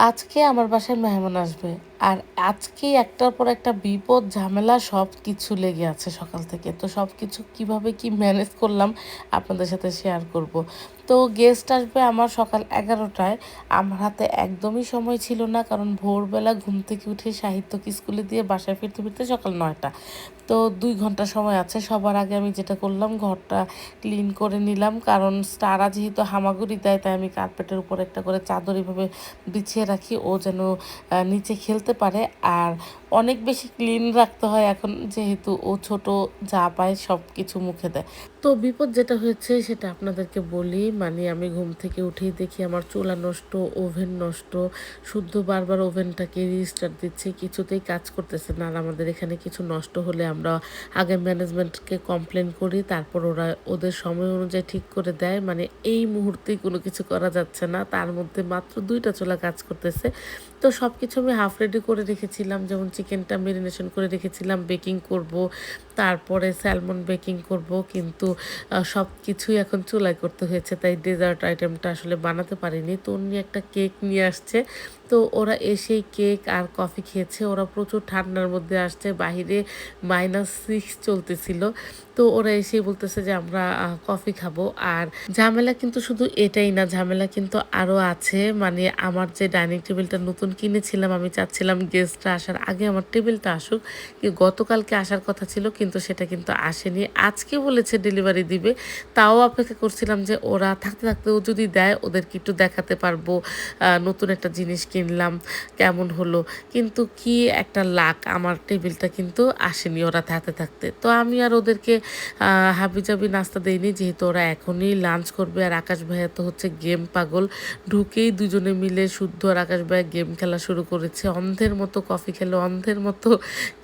আজকে আমার বাসায় মেহমান আসবে। আর আজকেই একটার পর একটা বিপদ ঝামেলা সবকিছু লেগে আছে সকাল থেকে। তো সবকিছু কিভাবে কি ম্যানেজ করলাম আপনাদের সাথে শেয়ার করব। তো গেস্ট আসবে আমার সকাল 11টায়। আমার হাতে একদমই সময় ছিল না, কারণ ভোরবেলা ঘুম থেকে উঠে সাহিত্যকে স্কুলে দিয়ে বাসায় ফিরতে ফিরতে সকাল 9টা। তো 2 ঘন্টা সময় আছে। সবার আগে আমি যেটা করলাম, ঘরটা ক্লিন করে নিলাম, কারণ তারা যেহেতু হামাগুড়ি দেয় তাই আমি কার্পেটের উপর একটা করে চাদর এভাবে বিছিয়ে রাখি, ও যেন নিচে খেলতে পারে। আর অনেক বেশি ক্লিন রাখতে হয় এখন, যেহেতু ও ছোট, যা পায় সব কিছু মুখে দেয়। তো বিপদ যেটা হয়েছে সেটা আপনাদেরকে বলি। মানে আমি ঘুম থেকে উঠেই দেখি আমার চুলা নষ্ট, ওভেন নষ্ট। শুদ্ধ বারবার ওভেনটাকে রিস্টার্ট দিচ্ছে, কিছুতেই কাজ করতেছে না। আর আমাদের এখানে কিছু নষ্ট হলে আমরা আগে ম্যানেজমেন্টকে কমপ্লেন করি, তারপর ওরা ওদের সময় অনুযায়ী ঠিক করে দেয়। মানে এই মুহূর্তেই কোনো কিছু করা যাচ্ছে না, তার মধ্যে মাত্র 2টা চুলা কাজ করতেছে। তো সব কিছু আমি হাফ রেডি করে রেখেছিলাম, যেমন চিকেনটা মেরিনেশন করে রেখেছিলাম, বেকিং করব, তারপরে স্যালমন বেকিং করব, কিন্তু সব কিছুই এখন চুলায় করতে হয়েছে, তাই ডেজার্ট আইটেমটা আসলে বানাতে পারিনি। তো উনি একটা কেক নিয়ে আসছে, তো ওরা এসেই কেক আর কফি খেয়েছে। ওরা প্রচুর ঠান্ডার মধ্যে আসছে, বাহিরে -6 চলতেছিল। তো ওরা এসেই বলতেছে যে আমরা কফি খাবো। আর ঝামেলা কিন্তু শুধু এটাই না, ঝামেলা কিন্তু আরও আছে। মানে আমার যে ডাইনিং টেবিলটা নতুন কিনেছিলাম, আমি চাচ্ছিলাম গেস্টরা আসার আগে আমার টেবিলটা আসুক। গতকালকে আসার কথা ছিল, কিন্তু সেটা কিন্তু আসেনি। আজকে বলেছে ডেলিভারি দিবে, তাও অপেক্ষা করছিলাম যে ওরা থাকতে থাকতেও যদি দেয় ওদেরকে একটু দেখাতে পারবো নতুন একটা জিনিস কিনলাম কেমন হলো। কিন্তু কি একটা লাক, আমার টেবিলটা কিন্তু আসেনি ওরা থাকতে থাকতে। তো আমি আর ওদেরকে হাবিজাবি নাস্তা দেইনি, যেহেতু ওরা এখনই লাঞ্চ করবে। আর আকাশ ভাইয়া তো হচ্ছে গেম পাগল, ঢুকেই দুজনে মিলে শুদ্ধ আর আকাশ ভাইয়া গেম খেলা শুরু করেছে। অন্ধের মতো কফি খেলো, অন্ধের মতো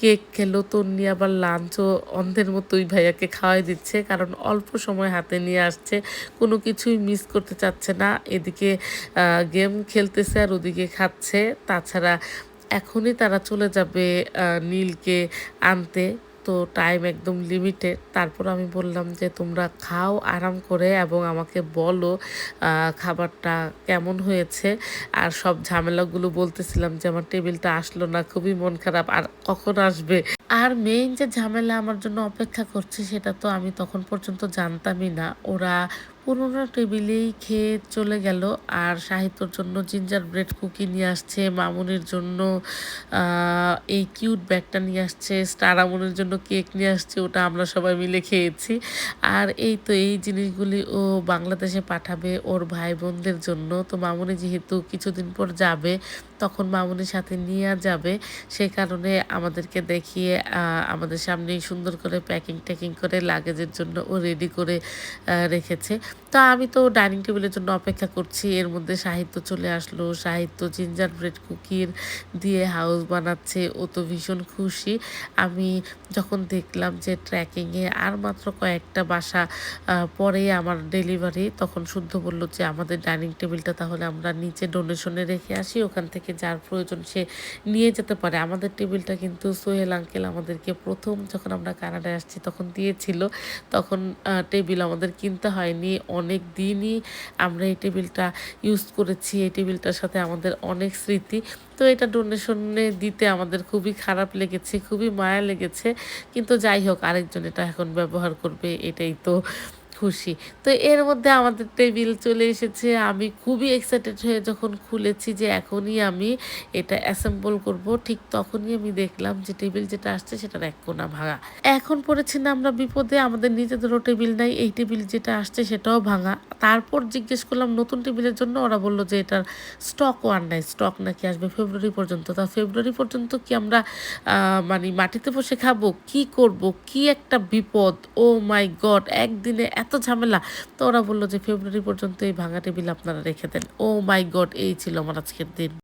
কেক খেলো। তন্নি আবার লাঞ্চও অন্ধের মতোই ভাইয়াকে খাওয়াই দিচ্ছে, কারণ অল্প সময় হাতে নিয়ে আসছে, কোনো কিছুই মিস করতে চাচ্ছে না। এদিকে গেম খেলতেছে আর ওদিকে খাচ্ছে। তাছাড়া এখনই তারা চলে যাবে নীলকে আনতে। তো টাইম একদম লিমিটেড। তারপর আমি বললাম যে তোমরা খাও আরাম করে এবং আমাকে বলো খাবারটা কেমন হয়েছে। আর সব ঝামেলাগুলো বলতেছিলাম যে আমার টেবিলটা আসলো না, খুবই মন খারাপ, আর কখন আসবে। আর মেইন যে ঝামেলা আমার জন্য অপেক্ষা করছে সেটা তো আমি তখন পর্যন্ত জানতামই না। ওরা পুরোনো টেবিলেই খেয়ে চলে গেল। আর সাহিত্যর জন্য জিঞ্জার ব্রেড কুকি নিয়ে আসছে, মামুনির জন্য এই কিউট ব্যাগটা নিয়ে আসছে, স্টার আমনের জন্য কেক নিয়ে আসছে, ওটা আমরা সবাই মিলে খেয়েছি। আর এই তো এই জিনিসগুলি ও বাংলাদেশে পাঠাবে ওর ভাই বোনদের জন্য। তো মামুনি যেহেতু কিছুদিন পর যাবে, তখন মামুনির সাথে নিয়ে যাবে, সেই কারণে আমাদেরকে দেখিয়ে আমাদের সামনেই সুন্দর করে প্যাকিং ট্যাকিং করে লাগেজের জন্য ও রেডি করে রেখেছে। তো আমি তো ডাইনিং টেবিলের জন্য অপেক্ষা করছি, এর মধ্যে সাহিত্য চলে আসলো। সাহিত্য জিঞ্জার ব্রেড কুকির দিয়ে হাউস বানাচ্ছে, ও তো ভীষণ খুশি। আমি যখন দেখলাম যে ট্র্যাকিংয়ে আর মাত্র কয়েকটা বাসা পরেই আমার ডেলিভারি, তখন শুদ্ধ বলল যে আমাদের ডাইনিং টেবিলটা তাহলে আমরা নিচে ডোনেশনে রেখে আসি, ওখান থেকে যার প্রয়োজন সে নিয়ে যেতে পারে। আমাদের টেবিলটা কিন্তু সোহেল আঙ্কেল আমাদেরকে প্রথম যখন আমরা কানাডায় আসছি তখন দিয়েছিল। তখন টেবিল আমাদের কিনতে হয়নি, অনেক দিনই আমরা এই টেবিলটা ইউজ করেছি। এই টেবিলটার সাথে আমাদের অনেক স্মৃতি। তো এটা ডোনেশনে দিতে আমাদের খুবই খারাপ লেগেছে, খুবই মায়া লেগেছে। কিন্তু যাই হোক, আরেকজন এটা এখন ব্যবহার করবে, এটাই তো খুশি। তো এর মধ্যে আমাদের টেবিল চলে এসেছে। আমি খুবই এক্সাইটেড হয়ে যখন খুলেছি যে এখনই আমি এটা অ্যাসেম্বল করব, ঠিক তখনই আমি দেখলাম যে টেবিল যেটা আসছে সেটার এক কোণা ভাঙা। এখন পড়েছি না আমরা বিপদে, আমাদের নিজেদেরও টেবিল নাই, এই টেবিল যেটা আসছে সেটাও ভাঙা। তারপর জিজ্ঞেস করলাম নতুন টেবিলের জন্য, ওরা বলল যে এটার স্টকও আর নাই, স্টক নাকি আসবে ফেব্রুয়ারি পর্যন্ত। তা ফেব্রুয়ারি পর্যন্ত কি আমরা মানে মাটিতে বসে খাবো, কি করব, কি একটা বিপদ। ও মাই গড, একদিনে এত ঝামেলা। তো ওরা বললো যে ফেব্রুয়ারি পর্যন্ত এই ভাঙা টেবিল আপনারা রেখে দেন। ও মাই গড, এই ছিল আমার আজকের দিন।